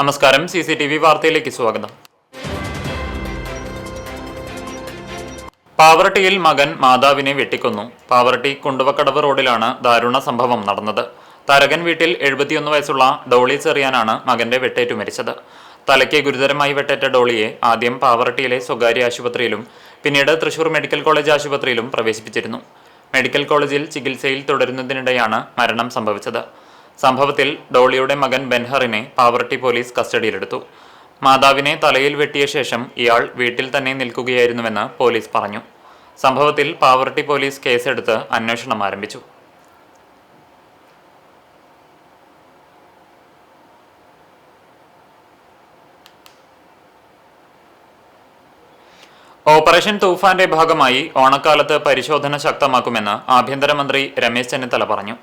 നമസ്കാരം. CCTV വാർത്തയിലേക്ക് സ്വാഗതം. പാവറട്ടിയിൽ മകൻ മാതാവിനെ വെട്ടിക്കൊന്നു. പാവറട്ടി കുണ്ടുവക്കടവ് റോഡിലാണ് ദാരുണ സംഭവം നടന്നത്. തരകൻ വീട്ടിൽ 71 വയസ്സുള്ള ഡോളി ചെറിയാനാണ് മകന്റെ വെട്ടേറ്റു മരിച്ചത്. തലയ്ക്ക് ഗുരുതരമായി വെട്ടേറ്റ ഡോളിയെ ആദ്യം പാവറട്ടിയിലെ സ്വകാര്യ ആശുപത്രിയിലും പിന്നീട് തൃശൂർ മെഡിക്കൽ കോളേജ് ആശുപത്രിയിലും പ്രവേശിപ്പിച്ചിരുന്നു. മെഡിക്കൽ കോളേജിൽ ചികിത്സയിൽ തുടരുന്നതിനിടെയാണ് മരണം സംഭവിച്ചത്. സംഭവത്തിൽ ഡോളിയുടെ മകൻ ബെൻഹറിനെ പാവറട്ടി പോലീസ് കസ്റ്റഡിയിലെടുത്തു. മാതാവിനെ തലയിൽ വെട്ടിയ ശേഷം ഇയാൾ വീട്ടിൽ തന്നെ നിൽക്കുകയായിരുന്നുവെന്ന് പോലീസ് പറഞ്ഞു. സംഭവത്തിൽ പാവറട്ടി പോലീസ് കേസെടുത്ത് അന്വേഷണം ആരംഭിച്ചു. ഓപ്പറേഷൻ തൂഫാന്റെ ഭാഗമായി ഓണക്കാലത്ത് പരിശോധന ശക്തമാക്കുമെന്ന് ആഭ്യന്തരമന്ത്രി രമേശ് ചെന്നിത്തല പറഞ്ഞു.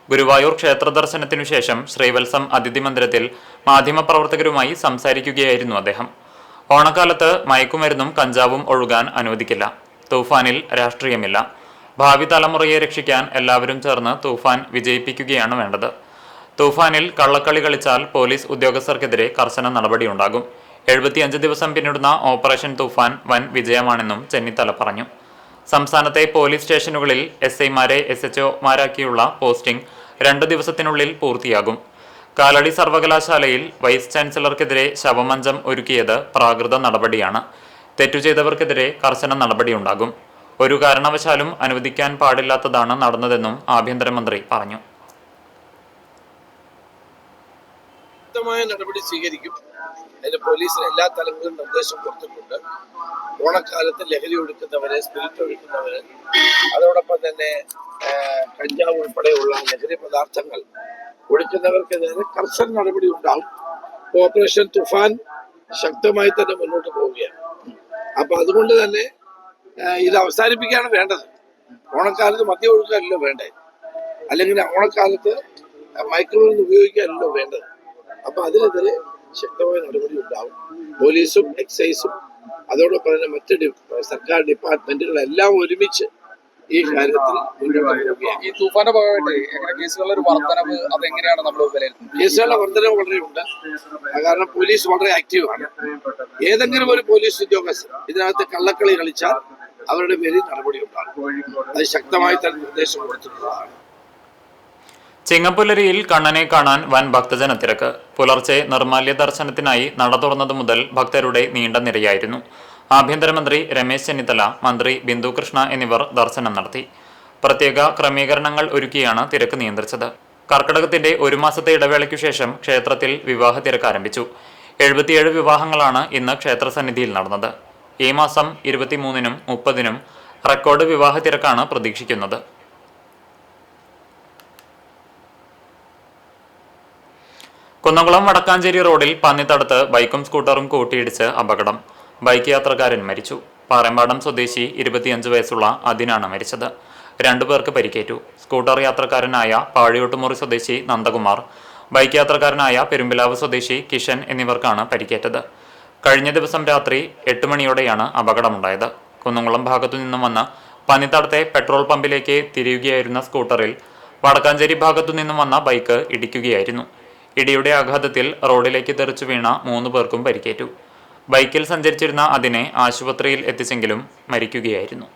ഗുരുവായൂർ ക്ഷേത്ര ദർശനത്തിനു ശേഷം ശ്രീവത്സം അതിഥി മന്ദിരത്തിൽ മാധ്യമപ്രവർത്തകരുമായി സംസാരിക്കുകയായിരുന്നു അദ്ദേഹം. ഓണക്കാലത്ത് മയക്കുമരുന്നും കഞ്ചാവും ഒഴുകാൻ അനുവദിക്കില്ല. തൂഫാനിൽ രാഷ്ട്രീയമില്ല. ഭാവി തലമുറയെ രക്ഷിക്കാൻ എല്ലാവരും ചേർന്ന് തൂഫാൻ വിജയിപ്പിക്കുകയാണ് വേണ്ടത്. തൂഫാനിൽ കള്ളക്കളി കളിച്ചാൽ പോലീസ് ഉദ്യോഗസ്ഥർക്കെതിരെ കർശന നടപടിയുണ്ടാകും. 75 ദിവസം പിന്നിടുന്ന ഓപ്പറേഷൻ തൂഫാൻ വൻ വിജയമാണെന്നും ചെന്നിത്തല പറഞ്ഞു. സംസ്ഥാനത്തെ പോലീസ് സ്റ്റേഷനുകളിൽ SIമാരെ SHOമാരാക്കിയുള്ള പോസ്റ്റിംഗ് 2 ദിവസത്തിനുള്ളിൽ പൂർത്തിയാകും. കാലടി സർവകലാശാലയിൽ വൈസ് ചാൻസലർക്കെതിരെ ശവമഞ്ചം ഒരുക്കിയത് പ്രാകൃത നടപടിയാണ്. തെറ്റു ചെയ്തവർക്കെതിരെ കർശന നടപടിയുണ്ടാകും. ഒരു കാരണവശാലും അനുവദിക്കാൻ പാടില്ലാത്തതാണ് നടന്നതെന്നും ആഭ്യന്തരമന്ത്രി പറഞ്ഞു. നടപടി സ്വീകരിക്കും. അതിന് പോലീസിന് എല്ലാ തലങ്ങളിലും നിർദ്ദേശം കൊടുത്തിട്ടുണ്ട്. ഓണക്കാലത്ത് ലഹരി ഒഴുക്കുന്നവര്, സ്പിരിറ്റ് ഒഴുക്കുന്നവര്, അതോടൊപ്പം തന്നെ കഞ്ചാവ് ഉൾപ്പെടെയുള്ള ലഹരി പദാർത്ഥങ്ങൾ ഒഴുക്കുന്നവർക്കെതിരെ കർശന നടപടി ഉണ്ടാവും. ഓപ്പറേഷൻ തുഫാൻ ശക്തമായി തന്നെ മുന്നോട്ട് പോവുകയാണ്. അപ്പൊ അതുകൊണ്ട് തന്നെ ഇത് അവസാനിപ്പിക്കുകയാണ് വേണ്ടത്. ഓണക്കാലത്ത് മദ്യം ഒഴുക്കാനല്ലോ വേണ്ടേ, അല്ലെങ്കിൽ ഓണക്കാലത്ത് മയക്കുമരുന്ന് ഉപയോഗിക്കാനല്ലോ വേണ്ടത്. അപ്പൊ അതിനെതിരെ ശക്തമായ നടപടി ഉണ്ടാവും. പോലീസും എക്സൈസും അതോടൊപ്പം തന്നെ മറ്റ് സർക്കാർ ഡിപ്പാർട്ട്മെന്റുകളെല്ലാം ഒരുമിച്ച് ഈ കാര്യത്തിൽ ഈ തൂഫാന്റെ ഭാഗമായിട്ട് കേസുകളുടെ ഒരു വർധനവ് അതെങ്ങനെയാണ് നമ്മൾ വിലയിരുത്തുന്നത്? കേസുകളുടെ വർധനവ് വളരെ ഉണ്ട്. കാരണം പോലീസ് വളരെ ആക്റ്റീവാണ്. ഏതെങ്കിലും ഒരു പോലീസ് ഉദ്യോഗസ്ഥർ ഇതിനകത്ത് കള്ളക്കളി കളിച്ചാൽ അവരുടെ പേരിൽ നടപടി ഉണ്ടാകും. അത് ശക്തമായി തന്നെ നിർദ്ദേശം കൊടുത്തിട്ടുള്ളതാണ്. ചിങ്ങപ്പുലരിയിൽ കണ്ണനെ കാണാൻ വൻ ഭക്തജന തിരക്ക്. പുലർച്ചെ നിർമാല്യ ദർശനത്തിനായി നട തുറന്നതു മുതൽ ഭക്തരുടെ നീണ്ട നിരയായിരുന്നു. ആഭ്യന്തരമന്ത്രി രമേശ് ചെന്നിത്തല, മന്ത്രി ബിന്ദു കൃഷ്ണ എന്നിവർ ദർശനം നടത്തി. പ്രത്യേക ക്രമീകരണങ്ങൾ ഒരുക്കിയാണ് തിരക്ക് നിയന്ത്രിച്ചത്. കർക്കിടകത്തിന്റെ 1 മാസത്തെ ഇടവേളയ്ക്കു ശേഷം ക്ഷേത്രത്തിൽ വിവാഹ തിരക്ക് ആരംഭിച്ചു. 77 വിവാഹങ്ങളാണ് ഇന്ന് ക്ഷേത്രസന്നിധിയിൽ നടന്നത്. ഈ മാസം 23-നും 30-നും റെക്കോർഡ് വിവാഹ തിരക്കാണ് പ്രതീക്ഷിക്കുന്നത്. കുന്നംകുളം വടക്കാഞ്ചേരി റോഡിൽ പന്നിത്തടത്ത് ബൈക്കും സ്കൂട്ടറും കൂട്ടിയിടിച്ച് അപകടം. ബൈക്ക് യാത്രക്കാരൻ മരിച്ചു. പാറമ്പാടം സ്വദേശി 25 വയസ്സുള്ള അതിനാണ് മരിച്ചത്. 2 പേർക്ക് പരിക്കേറ്റു. സ്കൂട്ടർ യാത്രക്കാരനായ പാഴിയോട്ടുമുറി സ്വദേശി നന്ദകുമാർ, ബൈക്ക് യാത്രക്കാരനായ പെരുമ്പിലാവ് സ്വദേശി കിഷൻ എന്നിവർക്കാണ് പരിക്കേറ്റത്. കഴിഞ്ഞ ദിവസം രാത്രി 8 മണിയോടെയാണ് അപകടമുണ്ടായത്. കുന്നംകുളം ഭാഗത്തു നിന്നും വന്ന് പന്നിത്തടത്തെ പെട്രോൾ പമ്പിലേക്ക് തിരിയുകയായിരുന്ന സ്കൂട്ടറിൽ വടക്കാഞ്ചേരി ഭാഗത്തു നിന്നും വന്ന ബൈക്ക് ഇടിക്കുകയായിരുന്നു. ഇടിയുടെ ആഘാതത്തിൽ റോഡിലേക്ക് തെറിച്ചു വീണ 3 പേർക്കും പരിക്കേറ്റു. ബൈക്കിൽ സഞ്ചരിച്ചിരുന്ന അതിനെ ആശുപത്രിയിൽ എത്തിച്ചെങ്കിലും മരിക്കുകയായിരുന്നു.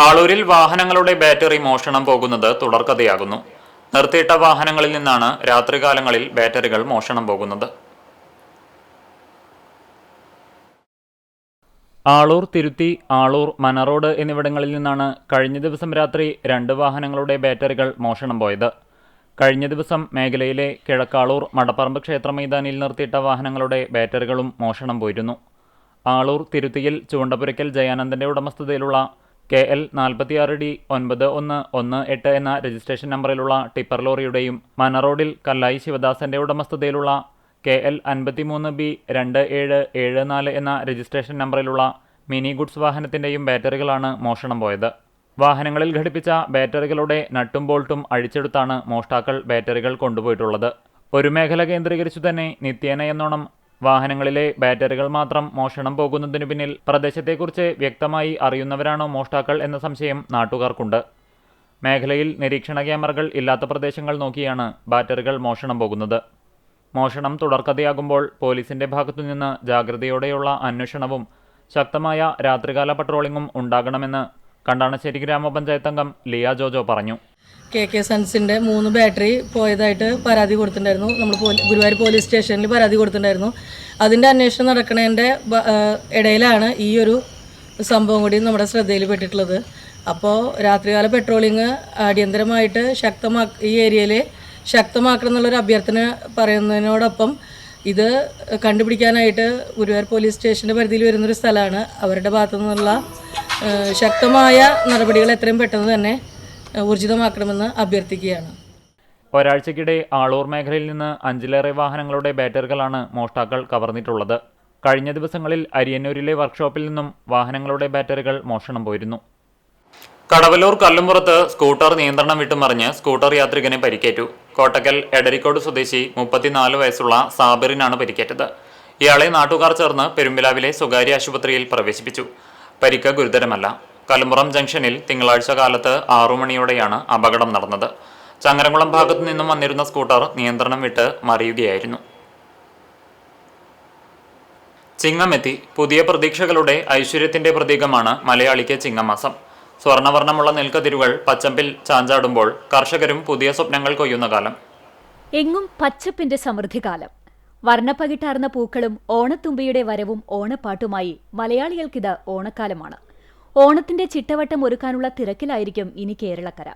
ആളൂരിൽ വാഹനങ്ങളുടെ ബാറ്ററി മോഷണം പോകുന്നത് തുടർക്കഥയാകുന്നു. നിർത്തിയിട്ട വാഹനങ്ങളിൽ നിന്നാണ് രാത്രികാലങ്ങളിൽ ബാറ്ററികൾ മോഷണം പോകുന്നത്. ആളൂർ, തിരുത്തി, ആളൂർ, മനറോഡ് എന്നിവിടങ്ങളിൽ നിന്നാണ് കഴിഞ്ഞ ദിവസം രാത്രി 2 വാഹനങ്ങളുടെ ബാറ്ററികൾ മോഷണം പോയത്. കഴിഞ്ഞ ദിവസം മേഖലയിലെ കിഴക്കാളൂർ മടപ്പറമ്പ് ക്ഷേത്ര മൈതാനിയിൽ നിർത്തിയിട്ട വാഹനങ്ങളുടെ ബാറ്ററികളും മോഷണം പോയിരുന്നു. ആളൂർ തിരുത്തിയിൽ ചൂണ്ടപുരയ്ക്കൽ ജയാനന്ദന്റെ ഉടമസ്ഥതയിലുള്ള KL 46D 9118 എന്ന രജിസ്ട്രേഷൻ നമ്പറിലുള്ള ടിപ്പർ ലോറിയുടെയും മനറോഡിൽ കല്ലായി ശിവദാസന്റെ ഉടമസ്ഥതയിലുള്ള KL 53B 2774 എന്ന രജിസ്ട്രേഷൻ നമ്പറിലുള്ള മിനി ഗുഡ്സ് വാഹനത്തിന്റെയും ബാറ്ററികളാണ് മോഷണം പോയത്. വാഹനങ്ങളിൽ ഘടിപ്പിച്ച ബാറ്ററികളുടെ നട്ടും ബോൾട്ടും അഴിച്ചെടുത്താണ് മോഷ്ടാക്കൾ ബാറ്ററികൾ കൊണ്ടുപോയിട്ടുള്ളത്. ഒരു മേഖല കേന്ദ്രീകരിച്ചു തന്നെ നിത്യേന എന്നോണം വാഹനങ്ങളിലെ ബാറ്ററികൾ മാത്രം മോഷണം പോകുന്നതിനു പിന്നിൽ പ്രദേശത്തെക്കുറിച്ച് വ്യക്തമായി അറിയുന്നവരാണോ മോഷ്ടാക്കൾ എന്ന സംശയം നാട്ടുകാർക്കുണ്ട്. മേഖലയിൽ നിരീക്ഷണ ക്യാമറകൾ ഇല്ലാത്ത പ്രദേശങ്ങൾ നോക്കിയാണ് ബാറ്ററികൾ മോഷണം പോകുന്നത്. മോഷണം തുടർക്കഥയാകുമ്പോൾ പോലീസിന്റെ ഭാഗത്തുനിന്ന് ജാഗ്രതയോടെയുള്ള അന്വേഷണവും ശക്തമായ രാത്രികാല പട്രോളിംഗും ഉണ്ടാകണമെന്ന് കണ്ടാണശ്ശേരി ഗ്രാമപഞ്ചായത്ത് അംഗം ലിയ ജോജോ പറഞ്ഞു. KK സൺസിൻ്റെ 3 ബാറ്ററി പോയതായിട്ട് പരാതി കൊടുത്തിട്ടുണ്ടായിരുന്നു. നമ്മൾ ഗുരുവായൂർ പോലീസ് സ്റ്റേഷനിൽ പരാതി കൊടുത്തിട്ടുണ്ടായിരുന്നു. അതിൻ്റെ അന്വേഷണം നടക്കുന്നതിൻ്റെ ഇടയിലാണ് ഈ ഒരു സംഭവം കൂടി നമ്മുടെ ശ്രദ്ധയിൽപ്പെട്ടിട്ടുള്ളത്. അപ്പോൾ രാത്രികാല പെട്രോളിങ് അടിയന്തരമായിട്ട് ഈ ഏരിയയിൽ ശക്തമാക്കണം എന്നുള്ളൊരു അഭ്യർത്ഥന പറയുന്നതിനോടൊപ്പം ഇത് കണ്ടുപിടിക്കാനായിട്ട് ഗുരുവായൂർ പോലീസ് സ്റ്റേഷൻ്റെ പരിധിയിൽ വരുന്നൊരു സ്ഥലമാണ്. അവരുടെ ഭാഗത്തു നിന്നുള്ള ശക്തമായ നടപടികൾ എത്രയും പെട്ടെന്ന് തന്നെ ഊർജിതമാക്കണമെന്ന് അഭ്യർത്ഥിക്കുകയാണ്. ഒരാഴ്ചക്കിടെ ആളൂർ മേഖലയിൽ നിന്ന് 5ലേറെ വാഹനങ്ങളുടെ ബാറ്ററികളാണ് മോഷ്ടാക്കൾ കവർന്നിട്ടുള്ളത്. കഴിഞ്ഞ ദിവസങ്ങളിൽ അരിയന്നൂരിലെ വർക്ക്ഷോപ്പിൽ നിന്നും വാഹനങ്ങളുടെ ബാറ്ററികൾ മോഷണം പോയിരുന്നു. കടവല്ലൂർ കല്ലുംപുറത്ത് സ്കൂട്ടർ നിയന്ത്രണം വിട്ടുമറിഞ്ഞ് സ്കൂട്ടർ യാത്രികന് പരിക്കേറ്റു. കോട്ടക്കൽ എടരിക്കോട് സ്വദേശി 34 വയസ്സുള്ള സാബിറിനാണ് പരിക്കേറ്റത്. ഇയാളെ നാട്ടുകാർ ചേർന്ന് പെരുമ്പിലാവിലെ സ്വകാര്യ ആശുപത്രിയിൽ പ്രവേശിപ്പിച്ചു. പരിക്ക് ഗുരുതരമല്ല. കല്ലുംപുറം ജംഗ്ഷനിൽ തിങ്കളാഴ്ച കാലത്ത് 6 മണിയോടെയാണ് അപകടം നടന്നത്. ചങ്ങരംകുളം ഭാഗത്തു നിന്നും വന്നിരുന്ന സ്കൂട്ടർ നിയന്ത്രണം വിട്ട് മറിയുകയായിരുന്നു. ചിങ്ങമെത്തി. പുതിയ പ്രതീക്ഷകളുടെ ഐശ്വര്യത്തിന്റെ പ്രതീകമാണ് മലയാളിക്ക് ചിങ്ങമാസം. സ്വർണ്ണവർണ്ണമുള്ള നെൽക്കതിരുകൾ പച്ചപ്പിൽ ചാഞ്ചാടുമ്പോൾ കർഷകരും പുതിയ സ്വപ്നങ്ങൾ കൊയ്യുന്ന കാലം. എങ്ങും പച്ചപ്പിന്റെ സമൃദ്ധികാലം. വർണ്ണപ്പകിട്ടാർന്ന പൂക്കളും ഓണത്തുമ്പിയുടെ വരവും ഓണപ്പാട്ടുമായി മലയാളികൾക്കിത് ഓണക്കാലമാണ്. ഓണത്തിന്റെ ചിട്ടവട്ടം ഒരുക്കാനുള്ള തിരക്കിലായിരിക്കും ഇനി കേരളക്കര.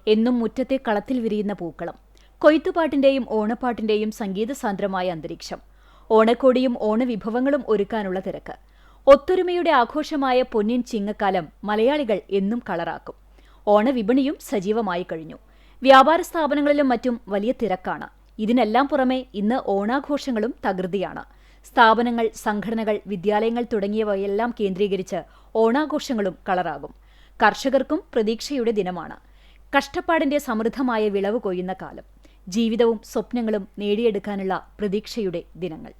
എന്നും മുറ്റത്തെ കളത്തിൽ വിരിയുന്ന പൂക്കളം, കൊയ്ത്തുപാട്ടിന്റെയും ഓണപ്പാട്ടിന്റെയും സംഗീതസാന്ദ്രമായ അന്തരീക്ഷം, ഓണക്കോടിയും ഓണവിഭവങ്ങളും ഒരുക്കാനുള്ള തിരക്ക്. ഒത്തൊരുമയുടെ ആഘോഷമായ പൊന്നിൻ ചിങ്ങക്കാലം മലയാളികൾ എന്നും കളറാക്കും. ഓണവിപണിയും സജീവമായി കഴിഞ്ഞു. വ്യാപാര സ്ഥാപനങ്ങളിലും മറ്റും വലിയ തിരക്കാണ്. ഇതിനെല്ലാം പുറമെ ഇന്ന് ഓണാഘോഷങ്ങളും തകൃതിയാണ്. സ്ഥാപനങ്ങൾ, സംഘടനകൾ, വിദ്യാലയങ്ങൾ തുടങ്ങിയവയെല്ലാം കേന്ദ്രീകരിച്ച് ഓണാഘോഷങ്ങളും കളറാകും. കർഷകർക്കും പ്രതീക്ഷയുടെ ദിനമാണ്. കഷ്ടപ്പാടിന്റെ സമൃദ്ധമായ വിളവ് കൊയ്യുന്ന കാലം. ജീവിതവും സ്വപ്നങ്ങളും നേടിയെടുക്കാനുള്ള പ്രതീക്ഷയുടെ ദിനങ്ങൾ.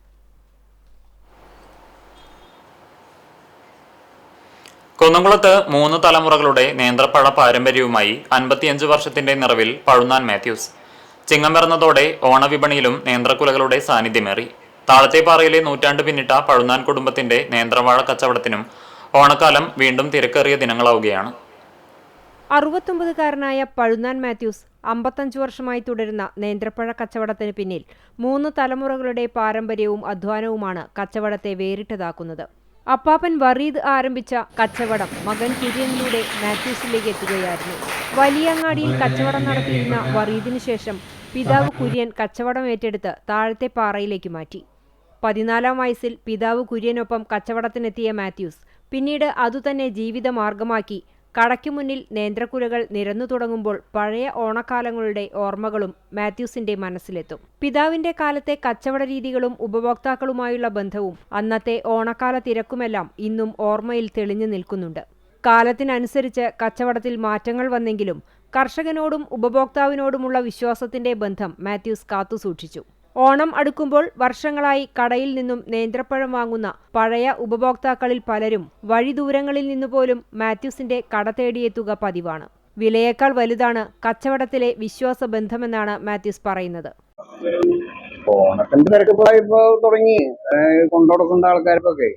കുന്നംകുളത്ത് 3 തലമുറകളുടെ നേന്ത്രപ്പഴ പാരമ്പര്യവുമായി 55 വർഷത്തിന്റെ നിറവിൽ പഴുന്നാൻ മാത്യൂസ്. ചിങ്ങം പിറന്നതോടെ ഓണവിപണിയിലും നേന്ത്രക്കുലകളുടെ സാന്നിധ്യമേറി. താഴത്തേപ്പാറയിലെ നൂറ്റാണ്ട് പിന്നിട്ട പഴുന്നാൻ കുടുംബത്തിന്റെ നേന്ത്രവാഴ കച്ചവടത്തിനും ഓണക്കാലം വീണ്ടും തിരക്കേറിയ ദിനങ്ങളാവുകയാണ്. 69-കാരനായ പഴുന്നാൻ മാത്യൂസ് 55 വർഷമായി തുടരുന്ന നേന്ത്രപ്പഴ കച്ചവടത്തിന് പിന്നിൽ 3 തലമുറകളുടെ പാരമ്പര്യവും അധ്വാനവുമാണ് കച്ചവടത്തെ വേറിട്ടതാക്കുന്നത്. അപ്പാപ്പൻ വറീദ് ആരംഭിച്ച കച്ചവടം മകൻ കുര്യനിലൂടെ മാത്യൂസിലേക്ക് എത്തുകയായിരുന്നു. വലിയങ്ങാടിയിൽ കച്ചവടം നടത്തിയിരുന്ന വറീദിനു ശേഷം പിതാവ് കുര്യൻ കച്ചവടം ഏറ്റെടുത്ത് താഴത്തെ പാറയിലേക്ക് മാറ്റി. 14-ാം വയസ്സിൽ പിതാവ് കുര്യനൊപ്പം കച്ചവടത്തിനെത്തിയ മാത്യൂസ് പിന്നീട് അതുതന്നെ ജീവിതമാർഗമാക്കി. കടയ്ക്കു മുന്നിൽ നേന്ത്രക്കുലകൾ നിരന്നു തുടങ്ങുമ്പോൾ പഴയ ഓണക്കാലങ്ങളുടെ ഓർമ്മകളും മാത്യൂസിന്റെ മനസ്സിലെത്തും. പിതാവിന്റെ കാലത്തെ കച്ചവട രീതികളും ഉപഭോക്താക്കളുമായുള്ള ബന്ധവും അന്നത്തെ ഓണക്കാല തിരക്കുമെല്ലാം ഇന്നും ഓർമ്മയിൽ തെളിഞ്ഞു നിൽക്കുന്നുണ്ട്. കാലത്തിനനുസരിച്ച് കച്ചവടത്തിൽ മാറ്റങ്ങൾ വന്നെങ്കിലും കർഷകനോടും ഉപഭോക്താവിനോടുമുള്ള വിശ്വാസത്തിന്റെ ബന്ധം മാത്യൂസ് കാത്തുസൂക്ഷിച്ചു. ഓണം അടുക്കുമ്പോൾ വർഷങ്ങളായി കടയിൽ നിന്നും നേന്ത്രപ്പഴം വാങ്ങുന്ന പഴയ ഉപഭോക്താക്കളിൽ പലരും വഴിദൂരങ്ങളിൽ നിന്നുപോലും മാത്യൂസിന്റെ കട തേടിയെത്തുക പതിവാണ്. വിലയേക്കാൾ വലുതാണ് കച്ചവടത്തിലെ വിശ്വാസബന്ധമെന്നാണ് മാത്യൂസ് പറയുന്നത്. ഓണത്തിന്റെ തിരക്ക് ഇപ്പൊ തുടങ്ങി. കൊണ്ടുകൊടുക്കേണ്ട ആൾക്കാർക്കൊക്കെ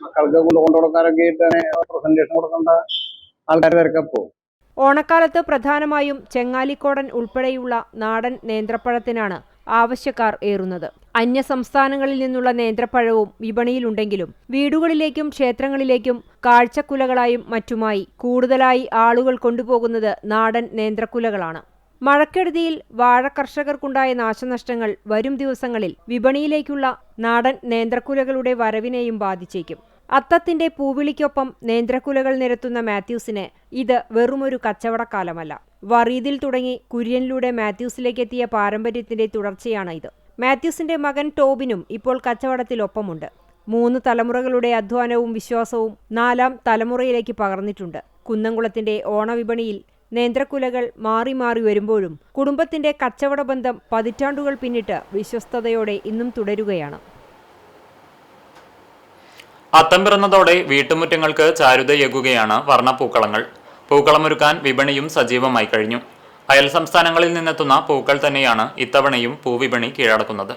മക്കൾക്ക് കൊണ്ടുകൊടുക്കാനൊക്കെ പ്രസന്റേഷൻ കൊടുക്കേണ്ട ആൾക്കാർ തിരക്കപ്പോ. ഓണക്കാലത്ത് പ്രധാനമായും ചെങ്ങാലിക്കോടൻ ഉൾപ്പെടെയുള്ള നാടൻ നേന്ത്രപ്പഴത്തിനാണ് ആവശ്യക്കാർ ഏറുന്നത്. അന്യ സംസ്ഥാനങ്ങളിൽ നിന്നുള്ള നേന്ത്രപ്പഴവും വിപണിയിലുണ്ടെങ്കിലും വീടുകളിലേക്കും ക്ഷേത്രങ്ങളിലേക്കും കാഴ്ചക്കുലകളായും മറ്റുമായി കൂടുതലായി ആളുകൾ കൊണ്ടുപോകുന്നത് നാടൻ നേന്ത്രക്കുലകളാണ്. മഴക്കെടുതിയിൽ വാഴക്കർഷകർക്കുണ്ടായ നാശനഷ്ടങ്ങൾ വരും ദിവസങ്ങളിൽ വിപണിയിലേക്കുള്ള നാടൻ നേന്ത്രക്കുലകളുടെ വരവിനെയും ബാധിച്ചേക്കും. അത്തത്തിന്റെ പൂവിളിക്കൊപ്പം നേന്ത്രക്കുലകൾ നിരത്തുന്ന മാത്യൂസിന് ഇത് വെറുമൊരു കച്ചവടക്കാലമല്ല. വറീദിൽ തുടങ്ങി കുര്യനിലൂടെ മാത്യൂസിലേക്കെത്തിയ പാരമ്പര്യത്തിന്റെ തുടർച്ചയാണ് ഇത്. മാത്യൂസിന്റെ മകൻ ടോബിനും ഇപ്പോൾ കച്ചവടത്തിലൊപ്പമുണ്ട്. 3 തലമുറകളുടെ അധ്വാനവും വിശ്വാസവും 4ാം തലമുറയിലേക്ക് പകർന്നിട്ടുണ്ട്. കുന്നംകുളത്തിന്റെ ഓണവിപണിയിൽ നേന്ത്രക്കുലകൾ മാറി മാറി വരുമ്പോഴും കുടുംബത്തിന്റെ കച്ചവട ബന്ധം പതിറ്റാണ്ടുകൾ പിന്നിട്ട് വിശ്വസ്തയോടെ ഇന്നും തുടരുകയാണ്. അത്തം പിറന്നതോടെ വീട്ടുമുറ്റങ്ങൾക്ക് ചാരുതയേകുകയാണ് വർണ്ണപ്പൂക്കളങ്ങൾ. പൂക്കളമൊരുക്കാൻ വിപണിയും സജീവമായി കഴിഞ്ഞു. അയൽ സംസ്ഥാനങ്ങളിൽ നിന്നെത്തുന്ന പൂക്കൾ തന്നെയാണ് ഇത്തവണയും പൂവിപണി കീഴടക്കുന്നത്.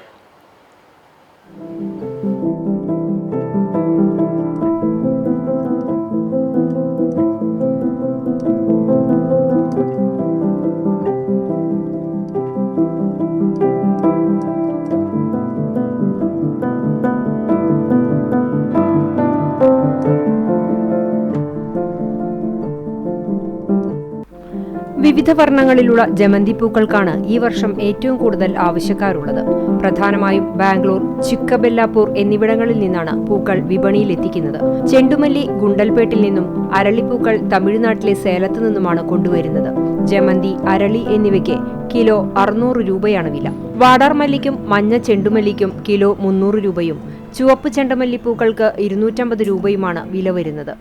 വിവിധ വർണ്ണങ്ങളിലുള്ള ജമന്തി പൂക്കൾക്കാണ് ഈ വർഷം ഏറ്റവും കൂടുതൽ ആവശ്യക്കാരുള്ളത്. പ്രധാനമായും ബാംഗ്ലൂർ, ചിക്കബെല്ലാപൂർ എന്നിവിടങ്ങളിൽ നിന്നാണ് പൂക്കൾ വിപണിയിൽ എത്തിക്കുന്നത്. ചെണ്ടുമല്ലി ഗുണ്ടൽപേട്ടിൽ നിന്നും, അരളിപ്പൂക്കൾ തമിഴ്നാട്ടിലെ സേലത്തു നിന്നുമാണ് കൊണ്ടുവരുന്നത്. ജമന്തി, അരളി എന്നിവയ്ക്ക് കിലോ 600 രൂപയാണ് വില. വാടാർമല്ലിക്കും മഞ്ഞ ചെണ്ടുമല്ലിക്കും കിലോ 300 രൂപയും ചുവപ്പ് ചെണ്ടുമല്ലിപ്പൂക്കൾക്ക് 250 രൂപയുമാണ് വില വരുന്നത്.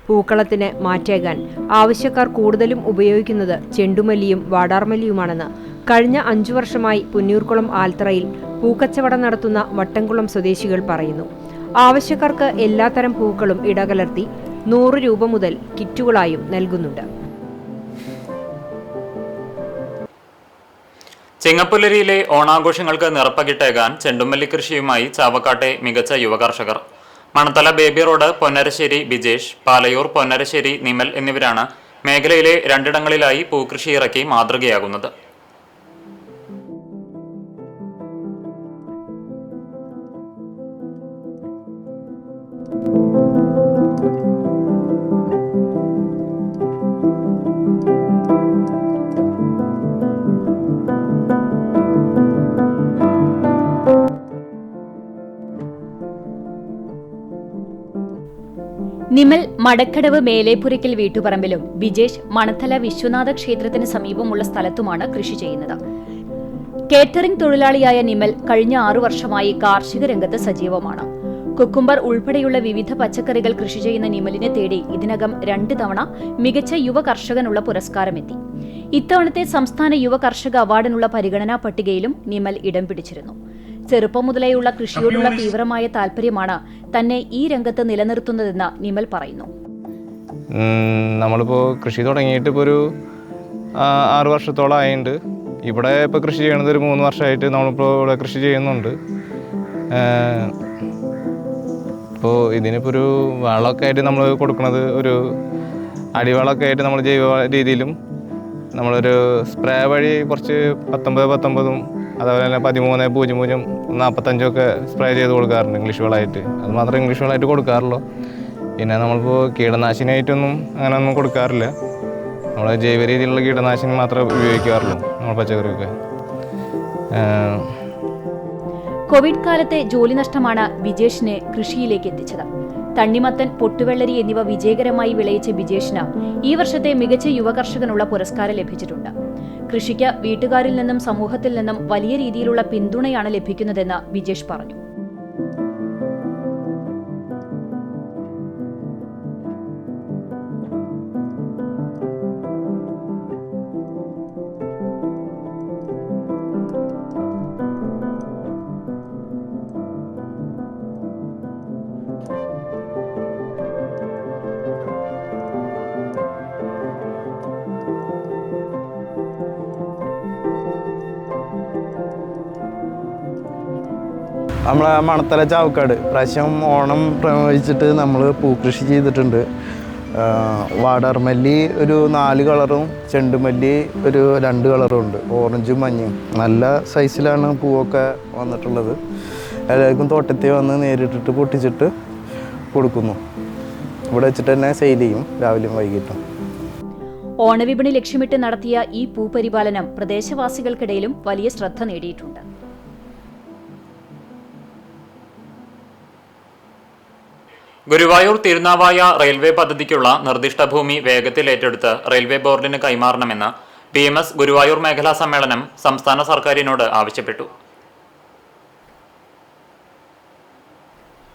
പൂക്കളത്തിന് മാറ്റേകാൻ ആവശ്യക്കാർ കൂടുതലും ഉപയോഗിക്കുന്നത് ചെണ്ടുമല്ലിയും വാടാർമല്ലിയുമാണെന്ന് കഴിഞ്ഞ 5 വർഷമായി പുന്നൂർക്കുളം ആൽത്തറയിൽ പൂക്കച്ചവടം നടത്തുന്ന വട്ടംകുളം സ്വദേശികൾ പറയുന്നു. ആവശ്യക്കാർക്ക് എല്ലാത്തരം പൂക്കളും ഇടകലർത്തി 100 രൂപ മുതൽ കിറ്റുകളായും നൽകുന്നുണ്ട്. ചിങ്ങപ്പുലരിയിലെ ഓണാഘോഷങ്ങൾക്ക് നിറപ്പകിട്ടേകാൻ ചെണ്ടുമല്ലി കൃഷിയുമായി ചാവക്കാട്ടെ മികച്ച യുവകർഷകർ. മണത്തല ബേബി റോഡ് പൊന്നരശ്ശേരി ബിജേഷ്, പാലയൂർ പൊന്നരശ്ശേരി നിമൽ എന്നിവരാണ് മേഖലയിലെ 2 ഇടങ്ങളിലായി പൂക്കൃഷി ഇറക്കി മാതൃകയാകുന്നത്. നിമൽ മടക്കടവ് മേലേപ്പുരയ്ക്കൽ വീട്ടുപറമ്പിലും ബിജേഷ് മണത്തല വിശ്വനാഥ ക്ഷേത്രത്തിന് സമീപമുള്ള സ്ഥലത്തുമാണ് കൃഷി ചെയ്യുന്നത്. കേറ്ററിംഗ് തൊഴിലാളിയായ നിമൽ കഴിഞ്ഞ 6 വർഷമായി കാർഷിക രംഗത്ത് സജീവമാണ്. കുക്കുംബർ ഉൾപ്പെടെയുള്ള വിവിധ പച്ചക്കറികൾ കൃഷി ചെയ്യുന്ന നിമലിനെ തേടി ഇതിനകം 2 തവണ മികച്ച യുവ കർഷകനുള്ള പുരസ്കാരമെത്തി. ഇത്തവണത്തെ സംസ്ഥാന യുവ കർഷക അവാർഡിനുള്ള പരിഗണനാ പട്ടികയിലും നിമൽ ഇടം പിടിച്ചിരുന്നു. ചെറുപ്പം മുതലേയുള്ള കൃഷിയോടുള്ള തീവ്രമായ താല്പര്യമാണ് തന്നെ ഈ രംഗത്ത് നിലനിർത്തുന്നതെന്ന് നിമൽ പറയുന്നു. നമ്മളിപ്പോൾ കൃഷി തുടങ്ങിയിട്ട് ഇപ്പോൾ ഒരു 6 വർഷത്തോളം ആയിട്ടുണ്ട്. ഇവിടെ ഇപ്പോൾ കൃഷി ചെയ്യണത് ഒരു 3 വർഷമായിട്ട് നമ്മളിപ്പോൾ ഇവിടെ കൃഷി ചെയ്യുന്നുണ്ട്. ഇപ്പോൾ ഇതിനിപ്പോൾ ഒരു വളമൊക്കെ ആയിട്ട് നമ്മൾ കൊടുക്കുന്നത് ഒരു അടിവളമൊക്കെ ആയിട്ട് നമ്മൾ ജൈവ രീതിയിലും നമ്മളൊരു സ്പ്രേ വഴി കുറച്ച് 19 അതുപോലെ തന്നെ 13-00-45 ഒക്കെ സ്പ്രേ ചെയ്ത് കൊടുക്കാറുണ്ട് ഇംഗ്ലീഷ് വളമായിട്ട്. അത് മാത്രമേ ഇംഗ്ലീഷ് വളമായിട്ട് കൊടുക്കാറുള്ളൂ. പിന്നെ നമ്മളിപ്പോൾ കീടനാശിനിയായിട്ടൊന്നും അങ്ങനെ ഒന്നും കൊടുക്കാറില്ല. നമ്മൾ ജൈവ രീതിയിലുള്ള കീടനാശിനി മാത്രമേ ഉപയോഗിക്കാറുള്ളൂ നമ്മൾ പച്ചക്കറിയൊക്കെ. കോവിഡ് കാലത്തെ ജോലി നഷ്ടമാണ് ബിജേഷിനെ കൃഷിയിലേക്ക് എത്തിച്ചത്. തണ്ണിമത്തൻ, പൊട്ടുവെള്ളരി എന്നിവ വിജയകരമായി വിളയിച്ച ബിജേഷിന് ഈ വർഷത്തെ മികച്ച യുവകർഷകനുള്ള പുരസ്കാരം ലഭിച്ചിട്ടുണ്ട്. കൃഷിക്ക് വീട്ടുകാരിൽ നിന്നും സമൂഹത്തിൽ നിന്നും വലിയ രീതിയിലുള്ള പിന്തുണയാണ് ലഭിക്കുന്നതെന്ന് ബിജേഷ് പറഞ്ഞു. നമ്മളെ മണത്തല ചാവക്കാട് പ്രാവശ്യം ഓണം പ്രമാണിച്ചിട്ട് നമ്മൾ പൂക്കൃഷി ചെയ്തിട്ടുണ്ട്. വാടാർമല്ലി ഒരു 4 കളറും ചെണ്ടുമല്ലി ഒരു 2 കളറും ഉണ്ട്, ഓറഞ്ചും മഞ്ഞയും. നല്ല സൈസിലാണ് പൂവൊക്കെ വന്നിട്ടുള്ളത്. എല്ലാവർക്കും തോട്ടത്തിൽ വന്ന് നേരിട്ടിട്ട് പൊട്ടിച്ചിട്ട് കൊടുക്കുന്നു. ഇവിടെ വെച്ചിട്ട് തന്നെ സെയിൽ ചെയ്യും രാവിലെയും വൈകിട്ടും. ഓണവിപണി ലക്ഷ്യമിട്ട് നടത്തിയ ഈ പൂപരിപാലനം പ്രദേശവാസികൾക്കിടയിലും വലിയ ശ്രദ്ധ നേടിയിട്ടുണ്ട്. ഗുരുവായൂർ തിരുനാവായ റെയിൽവേ പദ്ധതിക്കുള്ള നിർദ്ദിഷ്ട ഭൂമി വേഗത്തിൽ ഏറ്റെടുത്ത് റെയിൽവേ ബോർഡിന് കൈമാറണമെന്ന് BMS ഗുരുവായൂർ മേഖലാ സമ്മേളനം സംസ്ഥാന സർക്കാരിനോട് ആവശ്യപ്പെട്ടു.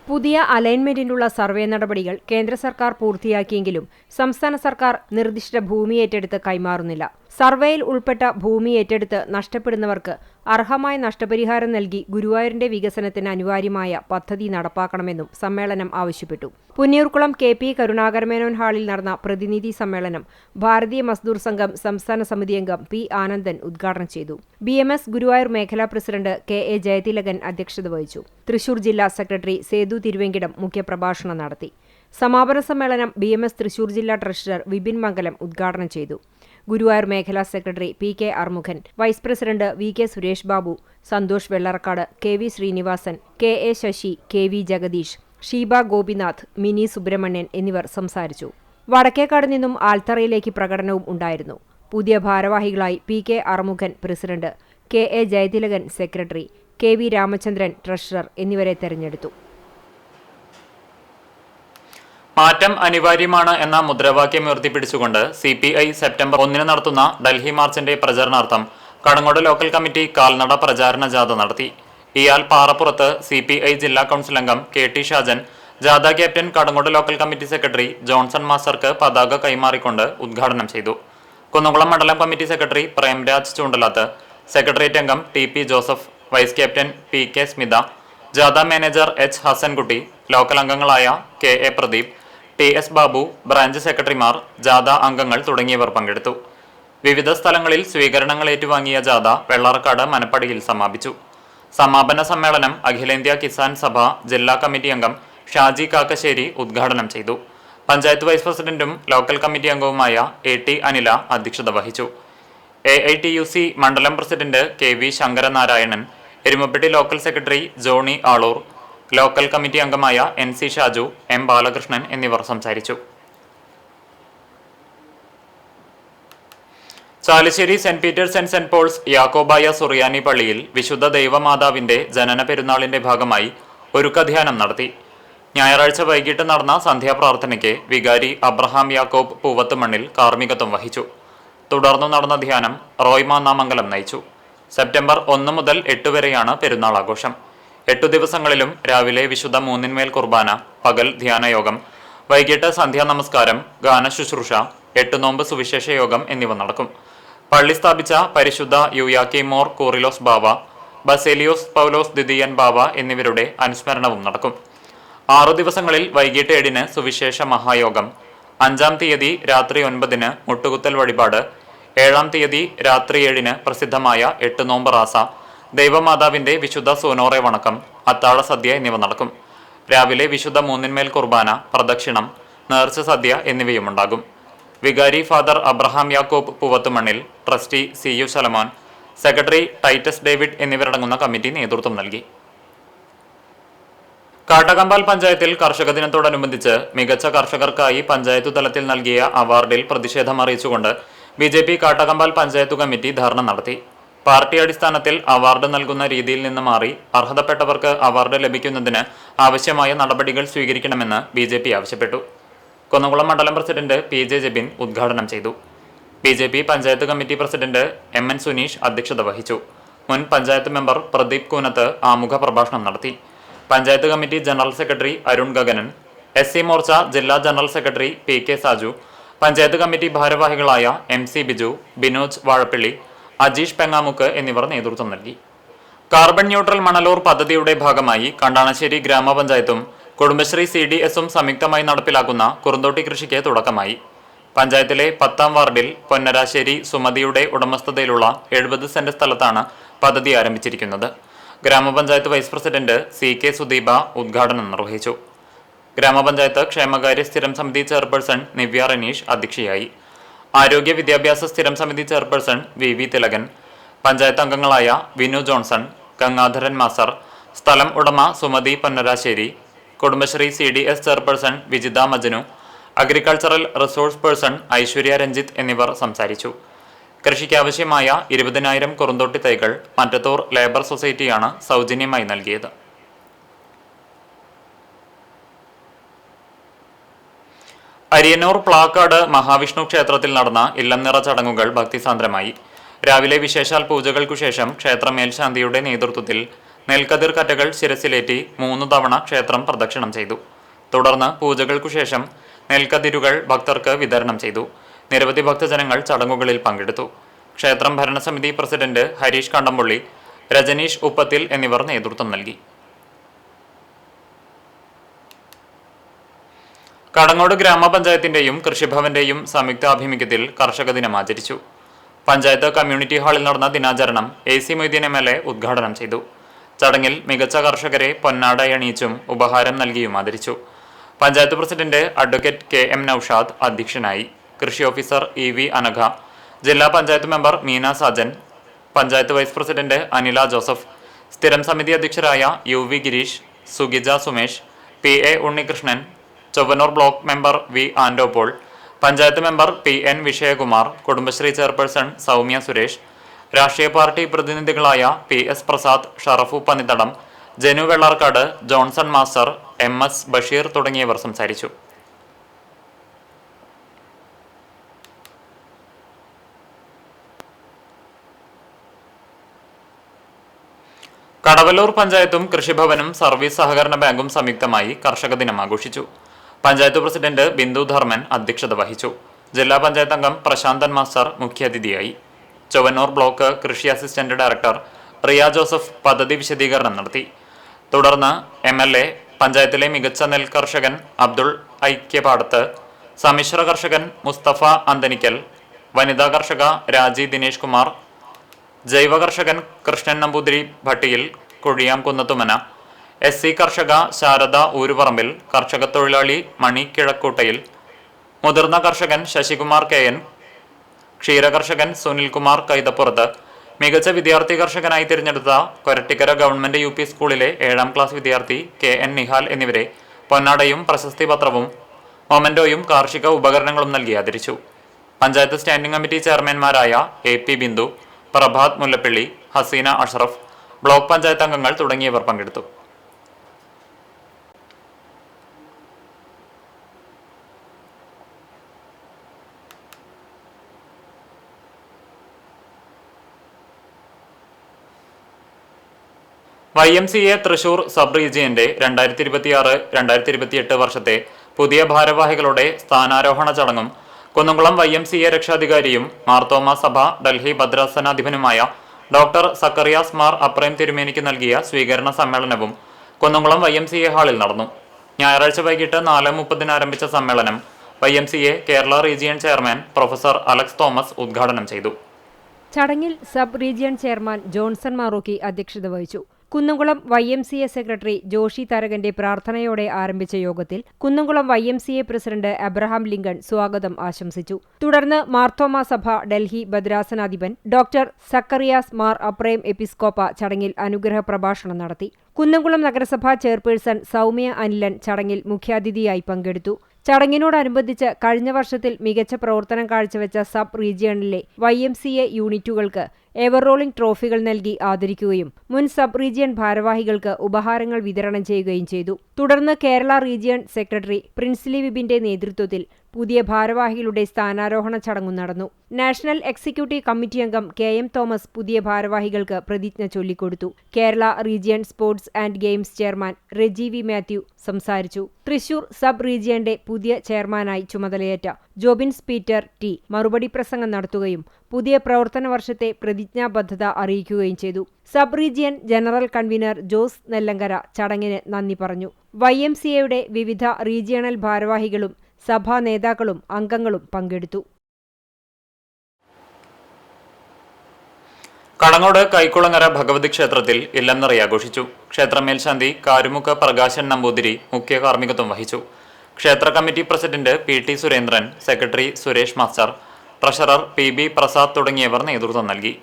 പുതിയ അലൈൻമെന്റിനുള്ള സർവേ നടപടികൾ കേന്ദ്ര സർക്കാർ പൂർത്തിയാക്കിയെങ്കിലും സംസ്ഥാന സർക്കാർ നിർദ്ദിഷ്ട ഭൂമി ഏറ്റെടുത്ത് കൈമാറുന്നില്ല. സർവേയിൽ ഉൾപ്പെട്ട ഭൂമി ഏറ്റെടുത്ത് നഷ്ടപ്പെടുന്നവർക്ക് അർഹമായ നഷ്ടപരിഹാരം നൽകി ഗുരുവായൂരിന്റെ വികസനത്തിന് അനിവാര്യമായ പദ്ധതി നടപ്പാക്കണമെന്നും സമ്മേളനം ആവശ്യപ്പെട്ടു. പുന്നയൂർക്കുളം KP കരുണാകരമേനോൻ ഹാളിൽ നടന്ന പ്രതിനിധി സമ്മേളനം ഭാരതീയ മസ്ദൂർ സംഘം സംസ്ഥാന സമിതി അംഗം P. ആനന്ദൻ ഉദ്ഘാടനം ചെയ്തു. BMS ഗുരുവായൂർ മേഖലാ പ്രസിഡന്റ് KA ജയതിലകൻ അധ്യക്ഷത വഹിച്ചു. തൃശൂർ ജില്ലാ സെക്രട്ടറി സേതു തിരുവെങ്കിടം മുഖ്യപ്രഭാഷണം നടത്തി. സമാപന സമ്മേളനം BMS തൃശൂർ ജില്ലാ ട്രഷറർ വിപിൻ മംഗലം ഉദ്ഘാടനം ചെയ്തു. ഗുരുവായൂർ മേഖലാ secretary P. K. Armukhan, vice president VK Suresh Babu, Santhosh Vellarakkad, KV Srinivasan, KA Sasi, KV Jagadish, Sheeba Gopinath, Mini Subrahmanyan എന്നിവർ സംസാരിച്ചു. വടക്കേക്കാട് നിന്നും ആൽത്തറയിലേക്ക് പ്രകടനവും ഉണ്ടായിരുന്നു. പുതിയ ഭാരവാഹികളായി P. K. Armukhan president, KA Jayathilakan secretary, KV Ramachandran treasurer എന്നിവരെ തെരഞ്ഞെടുത്തു. മാറ്റം അനിവാര്യമാണ് എന്ന മുദ്രാവാക്യം ഉയർത്തിപ്പിടിച്ചുകൊണ്ട് CPI സെപ്റ്റംബർ 1 നടത്തുന്ന ഡൽഹി മാർച്ചിന്റെ പ്രചരണാർത്ഥം കടങ്ങോട് ലോക്കൽ കമ്മിറ്റി കാൽനട പ്രചാരണ ജാഥ നടത്തി. ഇയാൽ പാറപ്പുറത്ത് CPI ജില്ലാ കൗൺസിൽ അംഗം KT ഷാജൻ ജാഥ captain Kadangode local committee secretary Johnson മാസ്റ്റർക്ക് പതാക കൈമാറിക്കൊണ്ട് ഉദ്ഘാടനം ചെയ്തു. കുന്നംകുളം മണ്ഡലം committee secretary Premraj Choondalath, secretariat അംഗം TP Joseph, vice captain PK Smitha, ജാഥ മാനേജർ H ഹസൻകുട്ടി, ലോക്കൽ അംഗങ്ങളായ KA Pradeep, TS Babu, branch സെക്രട്ടറിമാർ, ജാഥ അംഗങ്ങൾ തുടങ്ങിയവർ പങ്കെടുത്തു. വിവിധ സ്ഥലങ്ങളിൽ സ്വീകരണങ്ങൾ ഏറ്റുവാങ്ങിയ ജാഥ വെള്ളാർക്കാട് മനപ്പടിയിൽ സമാപിച്ചു. സമാപന സമ്മേളനം അഖിലേന്ത്യാ കിസാൻ സഭ ജില്ലാ കമ്മിറ്റി അംഗം ഷാജി കാക്കശ്ശേരി ഉദ്ഘാടനം ചെയ്തു. പഞ്ചായത്ത് വൈസ് പ്രസിഡന്റും ലോക്കൽ കമ്മിറ്റി അംഗവുമായ AT അനില അധ്യക്ഷത വഹിച്ചു. AITUC മണ്ഡലം president KV Sankaranarayanan, Erumapetty local secretary Johnny Aloor, local committee അംഗമായ NC ഷാജു, M ബാലകൃഷ്ണൻ എന്നിവർ സംസാരിച്ചു. Chalissery Saint Peter's and Saint Paul's Yakobaya Suriyani പള്ളിയിൽ വിശുദ്ധ ദൈവമാതാവിന്റെ ജനന പെരുന്നാളിന്റെ ഭാഗമായി ഒരുക്കധ്യാനം നടത്തി. ഞായറാഴ്ച വൈകിട്ട് നടന്ന സന്ധ്യാപ്രാർത്ഥനയ്ക്ക് വികാരി അബ്രഹാം യാക്കോബ് പൂവത്തുമണ്ണിൽ കാർമ്മികത്വം വഹിച്ചു. തുടർന്നു നടന്ന ധ്യാനം റോയ്മ നാമംഗലം നയിച്ചു. സെപ്റ്റംബർ 1 മുതൽ 8 വരെയാണ് പെരുന്നാൾ ആഘോഷം. 8 ദിവസങ്ങളിലും രാവിലെ വിശുദ്ധ മൂന്നിന്മേൽ കുർബാന, പകൽ ധ്യാനയോഗം, വൈകിട്ട് സന്ധ്യാ നമസ്കാരം, ഗാന ശുശ്രൂഷ, 8 നോമ്പ് സുവിശേഷ യോഗം എന്നിവ നടക്കും. പള്ളി സ്ഥാപിച്ച പരിശുദ്ധ യൂയാക്കിമോർ കൂറിലോസ് ബാവ, ബസേലിയോസ് പൗലോസ് ദ്വിതീയൻ ബാവ എന്നിവരുടെ അനുസ്മരണവും നടക്കും. 6 ദിവസങ്ങളിൽ വൈകിട്ട് 7 സുവിശേഷ മഹായോഗം, 5-ാം തീയതി രാത്രി 9 മുട്ടുകുത്തൽ വഴിപാട്, 7-ാം തീയതി രാത്രി 7 പ്രസിദ്ധമായ 8 നോമ്പ് റാസ, ദൈവമാതാവിന്റെ വിശുദ്ധ സൂനോറെ വണക്കം, അത്താഴ സദ്യ എന്നിവ നടക്കും. രാവിലെ വിശുദ്ധ മൂന്നിന്മേൽ കുർബാന, പ്രദക്ഷിണം, നേർച്ച സദ്യ എന്നിവയുമുണ്ടാകും. വികാരി father Abraham Yakob Poovathumannil, trustee CU Shalamon, secretary Titus David എന്നിവരടങ്ങുന്ന കമ്മിറ്റി നേതൃത്വം നൽകി. കാട്ടകമ്പാൽ പഞ്ചായത്തിൽ കർഷക ദിനത്തോടനുബന്ധിച്ച് മികച്ച കർഷകർക്കായി പഞ്ചായത്തു തലത്തിൽ നൽകിയ അവാർഡിൽ പ്രതിഷേധം അറിയിച്ചുകൊണ്ട് BJP കാട്ടകമ്പാൽ പഞ്ചായത്ത് കമ്മിറ്റി ധർണ നടത്തി. പാർട്ടി അടിസ്ഥാനത്തിൽ അവാർഡ് നൽകുന്ന രീതിയിൽ നിന്ന് മാറി അർഹതപ്പെട്ടവർക്ക് അവാർഡ് ലഭിക്കുന്നതിന് ആവശ്യമായ നടപടികൾ സ്വീകരിക്കണമെന്ന് BJP ആവശ്യപ്പെട്ടു. കുന്നംകുളം മണ്ഡലം പ്രസിഡന്റ് PJ ജെബിൻ ഉദ്ഘാടനം ചെയ്തു. BJP panchayat committee president MN Suneesh അധ്യക്ഷത വഹിച്ചു. മുൻ പഞ്ചായത്ത് മെമ്പർ പ്രദീപ് കൂനത്ത് ആമുഖ പ്രഭാഷണം നടത്തി. Panchayat committee general secretary Arun Gaganan, SC Morcha ജില്ലാ general secretary PK Saju, panchayat committee ഭാരവാഹികളായ MC ബിജു, ബിനോജ് വാഴപ്പിള്ളി, അജീഷ് പെങ്ങാമുക്ക് എന്നിവർ നേതൃത്വം നൽകി. കാർബൺ ന്യൂട്രൽ മണലൂർ പദ്ധതിയുടെ ഭാഗമായി കണ്ടാണശ്ശേരി ഗ്രാമപഞ്ചായത്തും കുടുംബശ്രീ CDSഉം സംയുക്തമായി നടപ്പിലാക്കുന്ന കുറുന്തോട്ടി കൃഷിക്ക് തുടക്കമായി. പഞ്ചായത്തിലെ 10-ാം വാർഡിൽ പൊന്നരാശ്ശേരി സുമതിയുടെ ഉടമസ്ഥതയിലുള്ള 70 സെന്റ് സ്ഥലത്താണ് പദ്ധതി ആരംഭിച്ചിരിക്കുന്നത്. ഗ്രാമപഞ്ചായത്ത് വൈസ് പ്രസിഡന്റ് CK സുദീപ ഉദ്ഘാടനം നിർവഹിച്ചു. ഗ്രാമപഞ്ചായത്ത് ക്ഷേമകാര്യ സ്ഥിരം സമിതി ചെയർപേഴ്സൺ നിവ്യ റനീഷ് അധ്യക്ഷയായി. ആരോഗ്യ വിദ്യാഭ്യാസ സ്ഥിരം സമിതി ചെയർപേഴ്സൺ VV തിലകൻ, പഞ്ചായത്ത് അംഗങ്ങളായ വിനു ജോൺസൺ, ഗംഗാധരൻ മാസ്റ്റർ, സ്ഥലം ഉടമ Sumathi Ponnarassery, Kudumbashree CDS chairperson Vijitha Majanu, agricultural resource person Aishwarya Ranjith എന്നിവർ സംസാരിച്ചു. കൃഷിക്കാവശ്യമായ 20,000 കുറുന്തോട്ടി തൈകൾ മറ്റത്തൂർ ലേബർ സൊസൈറ്റിയാണ് സൗജന്യമായി നൽകിയത്. അരിയന്നൂർ പ്ലാക്കാട് മഹാവിഷ്ണു ക്ഷേത്രത്തിൽ നടന്ന ഇല്ലം നിറ ചടങ്ങുകൾ ഭക്തിസാന്ദ്രമായി. രാവിലെ വിശേഷാൽ പൂജകൾക്കു ശേഷം ക്ഷേത്ര മേൽശാന്തിയുടെ നേതൃത്വത്തിൽ നെൽക്കതിർ കറ്റകൾ ശിരസിലേറ്റി 3 തവണ ക്ഷേത്രം പ്രദക്ഷിണം ചെയ്തു. തുടർന്ന് പൂജകൾക്കു ശേഷം നെൽക്കതിരുകൾ ഭക്തർക്ക് വിതരണം ചെയ്തു. നിരവധി ഭക്തജനങ്ങൾ ചടങ്ങുകളിൽ പങ്കെടുത്തു. ക്ഷേത്രം ഭരണസമിതി പ്രസിഡന്റ് ഹരീഷ് കണ്ടംപള്ളി, രജനീഷ് ഉപ്പത്തിൽ എന്നിവർ നേതൃത്വം നൽകി. കടങ്ങോട് ഗ്രാമപഞ്ചായത്തിന്റെയും കൃഷിഭവന്റെയും സംയുക്താഭിമുഖ്യത്തിൽ കർഷക ദിനം ആചരിച്ചു. പഞ്ചായത്ത് കമ്മ്യൂണിറ്റി ഹാളിൽ നടന്ന ദിനാചരണം AC മൊയ്തീൻ MLA ഉദ്ഘാടനം ചെയ്തു. ചടങ്ങിൽ മികച്ച കർഷകരെ പൊന്നാട അണിയിച്ചും ഉപഹാരം നൽകിയും ആദരിച്ചു. Panchayat president advocate KM Naushad അധ്യക്ഷനായി. കൃഷി ഓഫീസർ EV അനഘ, ജില്ലാ panchayat member Meena Sajan, panchayat vice president Anila Joseph, സ്ഥിരം സമിതി അധ്യക്ഷരായ UV ഗിരീഷ്, സുഗിജ Sumesh, PA Unnikrishnan, Chowwannur block member V Andopaul, panchayat member PN Vishayakumar, Kudumbashree chairperson Soumya Suresh, രാഷ്ട്രീയ പാർട്ടി പ്രതിനിധികളായ PS Prasad, Sharafu Pannithadam, Janu Vellarkad, Johnson master, MS Basheer തുടങ്ങിയവർ സംസാരിച്ചു. കടവല്ലൂർ പഞ്ചായത്തും കൃഷിഭവനും സർവീസ് സഹകരണ ബാങ്കും സംയുക്തമായി കർഷക ദിനം ആഘോഷിച്ചു. പഞ്ചായത്ത് പ്രസിഡന്റ് ബിന്ദു ധർമ്മൻ അധ്യക്ഷത വഹിച്ചു. ജില്ലാ പഞ്ചായത്ത് അംഗം പ്രശാന്തൻ മാസ്റ്റർ മുഖ്യാതിഥിയായി. ചൊവ്വന്നൂർ ബ്ലോക്ക് കൃഷി അസിസ്റ്റന്റ് ഡയറക്ടർ റിയ ജോസഫ് പദ്ധതി വിശദീകരണം നടത്തി. തുടർന്ന് MLA, പഞ്ചായത്തിലെ മികച്ച നെൽ കർഷകൻ അബ്ദുൾ ഐക്യപാടത്ത്, സമ്മിശ്ര കർഷകൻ മുസ്തഫ അന്തനിക്കൽ, വനിതാ കർഷക രാജി ദിനേഷ് കുമാർ, ജൈവ കർഷകൻ കൃഷ്ണൻ നമ്പൂതിരി ഭട്ടിയിൽ കുഴിയാം കുന്നത്തുമന, SC കർഷക ശാരദ ഊരുപറമ്പിൽ, കർഷക തൊഴിലാളി മണി കിഴക്കൂട്ടയിൽ, മുതിർന്ന കർഷകൻ ശശികുമാർ KN, ക്ഷീരകർഷകൻ സുനിൽകുമാർ കൈതപ്പുറത്ത്, മികച്ച വിദ്യാർത്ഥി കർഷകനായി തിരഞ്ഞെടുത്ത കൊരട്ടിക്കര ഗവൺമെന്റ് UP സ്കൂളിലെ 7ാം ക്ലാസ് വിദ്യാർത്ഥി KN നിഹാൽ എന്നിവരെ പൊന്നാടയും പ്രശസ്തി പത്രവും മൊമന്റോയും കാർഷിക ഉപകരണങ്ങളും നൽകി ആദരിച്ചു. പഞ്ചായത്ത് സ്റ്റാൻഡിംഗ് കമ്മിറ്റി ചെയർമാൻമാരായ AP ബിന്ദു, പ്രഭാത് മുല്ലപ്പള്ളി, ഹസീന അഷ്റഫ്, ബ്ലോക്ക് പഞ്ചായത്ത് അംഗങ്ങൾ തുടങ്ങിയവർ പങ്കെടുത്തു. YMCA തൃശൂർ സബ് റീജിയന്റെ 2026-2028 വർഷത്തെ പുതിയ ഭാരവാഹികളുടെ സ്ഥാനാരോഹണ ചടങ്ങും കുന്നംകുളം YMCA രക്ഷാധികാരിയും മാർത്തോമ സഭ ഡൽഹി ഭദ്രാസനാധിപനുമായ ഡോക്ടർ സക്കറിയാസ് മാർ അപ്രേം തിരുമേനിക്ക് നൽകിയ സ്വീകരണ സമ്മേളനവും കുന്നംകുളം YMCA ഹാളിൽ നടന്നു. ഞായറാഴ്ച വൈകിട്ട് 4:30 ആരംഭിച്ച സമ്മേളനം YMCA Kerala region chairman professor Alex Thomas ഉദ്ഘാടനം ചെയ്തു. ചടങ്ങിൽ sub region chairman Johnson Marookki അധ്യക്ഷത വഹിച്ചു. കുന്നംകുളം YMCA സെക്രട്ടറി ജോഷി തരകന്റെ പ്രാർത്ഥനയോടെ ആരംഭിച്ച യോഗത്തിൽ Kunnamkulam YMCA president Abraham Lincoln സ്വാഗതം ആശംസിച്ചു. തുടർന്ന് മാർത്തോമ സഭ ഡൽഹി ഭദ്രാസനാധിപൻ ഡോക്ടർ സക്കറിയാസ് മാർ അപ്രേം എപ്പിസ്കോപ്പ ചടങ്ങിൽ അനുഗ്രഹ പ്രഭാഷണം നടത്തി. കുന്നംകുളം നഗരസഭാ ചെയർപേഴ്സൺ സൗമ്യ അനിലൻ ചടങ്ങിൽ മുഖ്യാതിഥിയായി പങ്കെടുത്തു. ചടങ്ങിനോടനുബന്ധിച്ച് കഴിഞ്ഞ വർഷത്തിൽ മികച്ച പ്രവർത്തനം കാഴ്ചവെച്ച സബ് റീജിയണിലെ YMCA യൂണിറ്റുകൾക്ക് എവർ റോളിംഗ് ട്രോഫികൾ നൽകി ആദരിക്കുകയും മുൻ സബ് റീജിയൻ ഭാരവാഹികൾക്ക് ഉപഹാരങ്ങൾ വിതരണം ചെയ്യുകയും ചെയ്തു. തുടർന്ന് കേരള റീജിയൺ സെക്രട്ടറി പ്രിൻസ്ലി വിപിന്റെ നേതൃത്വത്തിൽ പുതിയ ഭാരവാഹികളുടെ സ്ഥാനാരോഹണ ചടങ്ങു നടന്നു. നാഷണൽ എക്സിക്യൂട്ടീവ് കമ്മിറ്റി അംഗം KM തോമസ് പുതിയ ഭാരവാഹികൾക്ക് പ്രതിജ്ഞ ചൊല്ലിക്കൊടുത്തു. Kerala region sports and games chairman Reji V Mathew സംസാരിച്ചു. തൃശൂർ സബ് റീജിയന്റെ പുതിയ ചെയർമാനായി ചുമതലയേറ്റ ജോബിൻസ് പീറ്റർ T മറുപടി പ്രസംഗം നടത്തുകയും പുതിയ പ്രവർത്തന വർഷത്തെ പ്രതിജ്ഞാബദ്ധത അറിയിക്കുകയും ചെയ്തു. Sub region general convener Jose Nellankara ചടങ്ങിന് നന്ദി പറഞ്ഞു. YMCAയുടെ വിവിധ റീജിയണൽ ഭാരവാഹികളും സഭാ നേതാക്കളും അംഗങ്ങളും പങ്കെടുത്തു. കടങ്ങോട് കൈക്കുളങ്ങര ഭഗവതി ക്ഷേത്രത്തിൽ ഇല്ലംനിറ ആഘോഷിച്ചു. ക്ഷേത്ര മേൽശാന്തി കാരുമുക്ക് പ്രകാശൻ നമ്പൂതിരി മുഖ്യ കാർമ്മികത്വം വഹിച്ചു. ക്ഷേത്ര committee president PT Surendran, secretary Suresh master, treasurer PB Prasad തുടങ്ങിയവർ നേതൃത്വം നൽകി.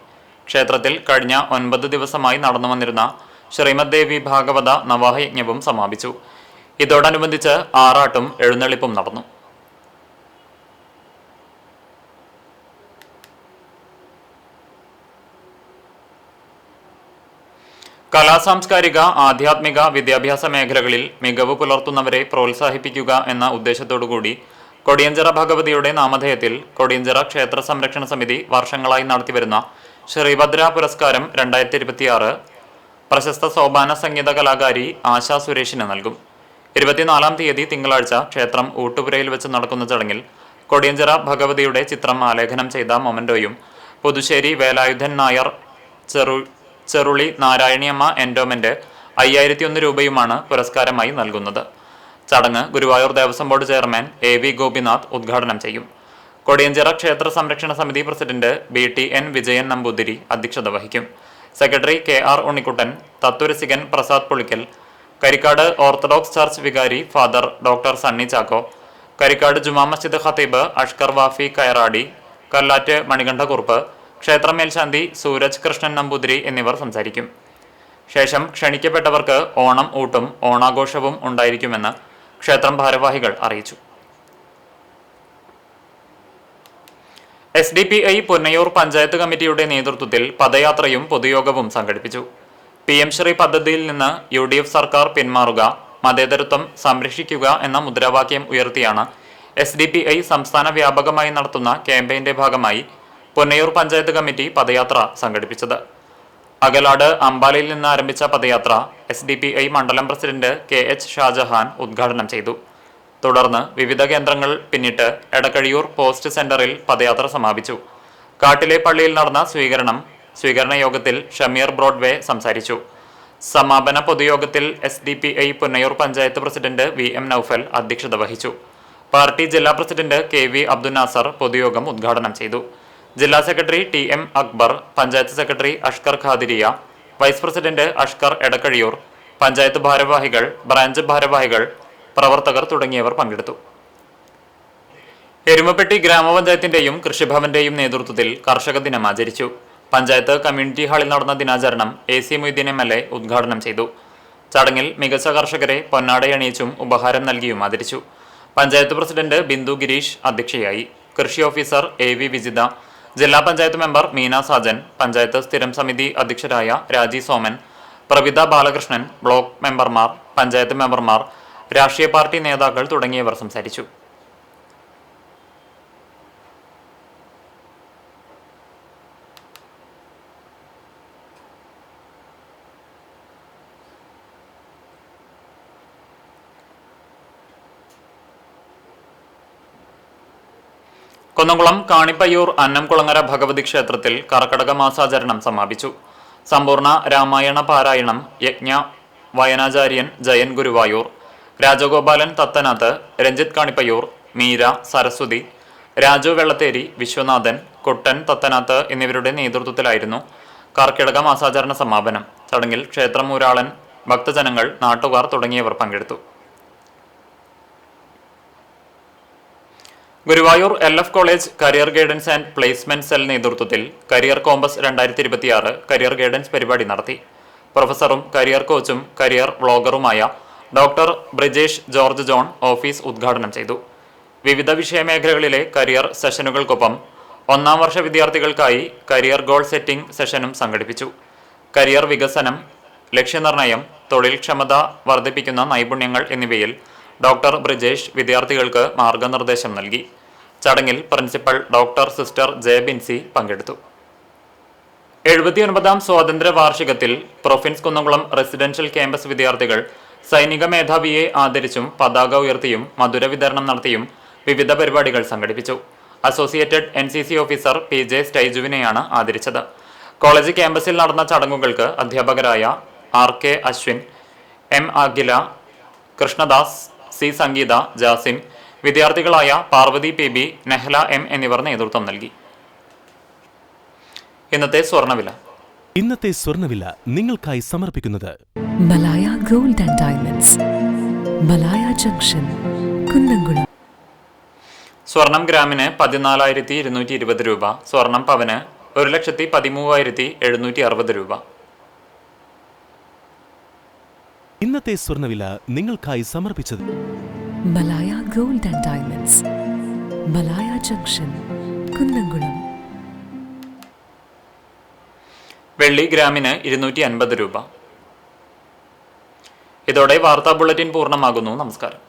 ക്ഷേത്രത്തിൽ കഴിഞ്ഞ 9 ദിവസമായി നടന്നുവന്നിരുന്ന ശ്രീമദ് ദേവി ഭാഗവത നവാഹയജ്ഞവും സമാപിച്ചു. ഇതോടനുബന്ധിച്ച് ആറാട്ടും എഴുന്നള്ളിപ്പും നടന്നു. കലാസാംസ്കാരിക ആധ്യാത്മിക വിദ്യാഭ്യാസ മേഖലകളിൽ മികവ് പുലർത്തുന്നവരെ പ്രോത്സാഹിപ്പിക്കുക എന്ന ഉദ്ദേശത്തോടുകൂടി കൊടിയഞ്ചിറ ഭഗവതിയുടെ നാമധേയത്തിൽ കൊടിയഞ്ചിറ ക്ഷേത്ര സംരക്ഷണ സമിതി വർഷങ്ങളായി നടത്തിവരുന്ന ശ്രീഭദ്ര പുരസ്കാരം 2026 പ്രശസ്ത സോപാന സംഗീത കലാകാരി ആശാ സുരേഷിന് നൽകും. 24-ാം തീയതി തിങ്കളാഴ്ച ക്ഷേത്രം ഊട്ടുപുരയിൽ വെച്ച് നടക്കുന്ന ചടങ്ങിൽ കൊടിയഞ്ചിറ ഭഗവതിയുടെ ചിത്രം ആലേഖനം ചെയ്ത മൊമന്റോയും പുതുശ്ശേരി വേലായുധൻ നായർ ചെറുളി നാരായണിയമ്മ എൻഡോമെന്റ് 5001 രൂപയുമാണ് പുരസ്കാരമായി നൽകുന്നത്. ചടങ്ങ് Guruvayur Devaswom board chairman AV Gopinath ഉദ്ഘാടനം ചെയ്യും. കൊടിയഞ്ചിറ ക്ഷേത്ര സംരക്ഷണ സമിതി പ്രസിഡന്റ് BTN വിജയൻ നമ്പൂതിരി അധ്യക്ഷത വഹിക്കും. Secretary KR Unnikuttan, Thathvarasikan Prasad Pulikkal, Karikkad orthodox church വികാരി father doctor Sunny Chacko, Karikkad ജുമാ മസ്ജിദ് ഖത്തീബ് അഷ്കർ വാഫി കയറാടി, കല്ലാറ്റ് മണികണ്ഠകുറുപ്പ്, ക്ഷേത്ര മേൽശാന്തി സൂരജ് കൃഷ്ണൻ നമ്പൂതിരി എന്നിവർ സംസാരിക്കും. ശേഷം ക്ഷണിക്കപ്പെട്ടവർക്ക് ഓണം ഊട്ടും ഓണാഘോഷവും ഉണ്ടായിരിക്കുമെന്ന് ക്ഷേത്രം ഭാരവാഹികൾ അറിയിച്ചു. SDPI പുന്നയൂർ പഞ്ചായത്ത് കമ്മിറ്റിയുടെ നേതൃത്വത്തിൽ പദയാത്രയും പൊതുയോഗവും സംഘടിപ്പിച്ചു. PM ശ്രീ പദ്ധതിയിൽ നിന്ന് UDF സർക്കാർ പിന്മാറുക, മതേതരത്വം സംരക്ഷിക്കുക എന്ന മുദ്രാവാക്യം ഉയർത്തിയാണ് SDPI സംസ്ഥാന വ്യാപകമായി നടത്തുന്ന ക്യാമ്പയിന്റെ ഭാഗമായി പുന്നയൂർ പഞ്ചായത്ത് കമ്മിറ്റി പദയാത്ര സംഘടിപ്പിച്ചത്. അകലാട് അമ്പാലയിൽ നിന്ന് ആരംഭിച്ച പദയാത്ര SDPI മണ്ഡലം പ്രസിഡന്റ് KH ഷാജഹാൻ ഉദ്ഘാടനം ചെയ്തു. തുടർന്ന് വിവിധ കേന്ദ്രങ്ങൾ പിന്നിട്ട് എടക്കഴിയൂർ പോസ്റ്റ് സെന്ററിൽ പദയാത്ര സമാപിച്ചു. കാട്ടിലെ പള്ളിയിൽ നടന്ന സ്വീകരണ യോഗത്തിൽ ഷമീർ ബ്രോഡ്വേ സംസാരിച്ചു. സമാപന പൊതുയോഗത്തിൽ SDPI Punnayur panchayat president VM Noufal അധ്യക്ഷത വഹിച്ചു. പാർട്ടി ജില്ലാ പ്രസിഡന്റ് KV അബ്ദുൽ നാസർ പൊതുയോഗം ഉദ്ഘാടനം ചെയ്തു. ജില്ലാ secretary TM Akbar, panchayat secretary Ashkar Khadiriya, vice president Ashkar Edakkazhiyur, panchayat ഭാരവാഹികൾ, ബ്രാഞ്ച് ഭാരവാഹികൾ, പ്രവർത്തകർ തുടങ്ങിയവർ പങ്കെടുത്തു. എരുമപ്പെട്ടി ഗ്രാമപഞ്ചായത്തിന്റെയും കൃഷിഭവന്റെയും നേതൃത്വത്തിൽ കർഷക ദിനം ആചരിച്ചു. പഞ്ചായത്ത് കമ്മ്യൂണിറ്റി ഹാളിൽ നടന്ന ദിനാചരണം AC മൊയ്തീൻ MLA ഉദ്ഘാടനം ചെയ്തു. ചടങ്ങിൽ മികച്ച കർഷകരെ പൊന്നാടയണിയിച്ചും ഉപഹാരം നൽകിയും ആദരിച്ചു. പഞ്ചായത്ത് പ്രസിഡന്റ് ബിന്ദു ഗിരീഷ് അധ്യക്ഷയായി. കൃഷി ഓഫീസർ AV വിജിത, ജില്ലാ പഞ്ചായത്ത് മെമ്പർ മീന സാജൻ, പഞ്ചായത്ത് സ്ഥിരം സമിതി അധ്യക്ഷരായ രാജി സോമൻ, പ്രവിത ബാലകൃഷ്ണൻ, ബ്ലോക്ക് മെമ്പർമാർ, പഞ്ചായത്ത് മെമ്പർമാർ, രാഷ്ട്രീയ പാർട്ടി നേതാക്കൾ തുടങ്ങിയവർ സംസാരിച്ചു. കുന്നംകുളം കാണിപ്പയ്യൂർ അന്നംകുളങ്ങര ഭഗവതി ക്ഷേത്രത്തിൽ കർക്കടക മാസാചരണം സമാപിച്ചു. സമ്പൂർണ്ണ രാമായണ പാരായണം യജ്ഞ വയനാചാര്യൻ ജയൻ ഗുരുവായൂർ, രാജഗോപാലൻ തത്തനാത്ത്, രഞ്ജിത്ത് കാണിപ്പയ്യൂർ, മീര, സരസ്വതി, രാജു വെള്ളത്തേരി, വിശ്വനാഥൻ, കുട്ടൻ തത്തനാത്ത് എന്നിവരുടെ നേതൃത്വത്തിലായിരുന്നു കർക്കിടക മാസാചരണ സമാപനം. ചടങ്ങിൽ ക്ഷേത്രമൂരാളൻ, ഭക്തജനങ്ങൾ, നാട്ടുകാർ തുടങ്ങിയവർ പങ്കെടുത്തു. Guruvayur LF college career guidance and placement cell നേതൃത്വത്തിൽ കരിയർ കോമ്പസ് 2026 കരിയർ ഗൈഡൻസ് പരിപാടി നടത്തി. പ്രൊഫസറും കരിയർ കോച്ചും കരിയർ വ്ളോഗറുമായ doctor Brijesh George John office ഉദ്ഘാടനം ചെയ്തു. വിവിധ വിഷയമേഖലകളിലെ കരിയർ സെഷനുകൾക്കൊപ്പം 1ാം വർഷ വിദ്യാർത്ഥികൾക്കായി കരിയർ ഗോൾ സെറ്റിംഗ് സെഷനും സംഘടിപ്പിച്ചു. കരിയർ വികസനം, ലക്ഷ്യനിർണ്ണയം, തൊഴിൽ ക്ഷമത വർദ്ധിപ്പിക്കുന്ന നൈപുണ്യങ്ങൾ എന്നിവയിൽ ഡോക്ടർ ബ്രിജേഷ് വിദ്യാർത്ഥികൾക്ക് മാർഗനിർദ്ദേശം നൽകി. ചടങ്ങിൽ principal doctor sister J Binsi പങ്കെടുത്തു. 79ാം സ്വാതന്ത്ര്യ വാർഷികത്തിൽ പ്രൊഫിൻസ് കുന്നംകുളം റെസിഡൻഷ്യൽ ക്യാമ്പസ് വിദ്യാർത്ഥികൾ സൈനിക മേധാവിയെ ആദരിച്ചും പതാക ഉയർത്തിയും മധുര വിതരണം നടത്തിയും വിവിധ പരിപാടികൾ സംഘടിപ്പിച്ചു. അസോസിയേറ്റഡ് NCC ഓഫീസർ PJ സ്റ്റൈജുവിനെയാണ് ആദരിച്ചത്. കോളേജ് ക്യാമ്പസിൽ നടന്ന ചടങ്ങുകൾക്ക് അധ്യാപകരായ RK അശ്വിൻ, M അഖില, കൃഷ്ണദാസ്, C സംഗീത, ജാസിം, വിദ്യാർത്ഥികളായ പാർവതി PB, നെഹ്ല M എന്നിവർ നേതൃത്വം നൽകി. ഇന്നത്തെ സ്വർണ്ണവില നിങ്ങൾക്കായി സമർപ്പിക്കുന്നത് Malaya gold and diamonds, Malaya junction, Kunnamkulam. സ്വർണം ഗ്രാമിന് 14,220 രൂപ, സ്വർണം പവന് 1,13,760 രൂപ. ഇന്നത്തെ സ്വർണ്ണവില നിങ്ങൾക്കായി സമർപ്പിച്ചത് Malaya gold and diamonds, Malaya junction, Kunnamkulam. വെള്ളി ഗ്രാമിന് 250 രൂപ. ഇതോടെ വാർത്താ ബുള്ളറ്റിൻ പൂർണ്ണമാകുന്നു. നമസ്കാരം.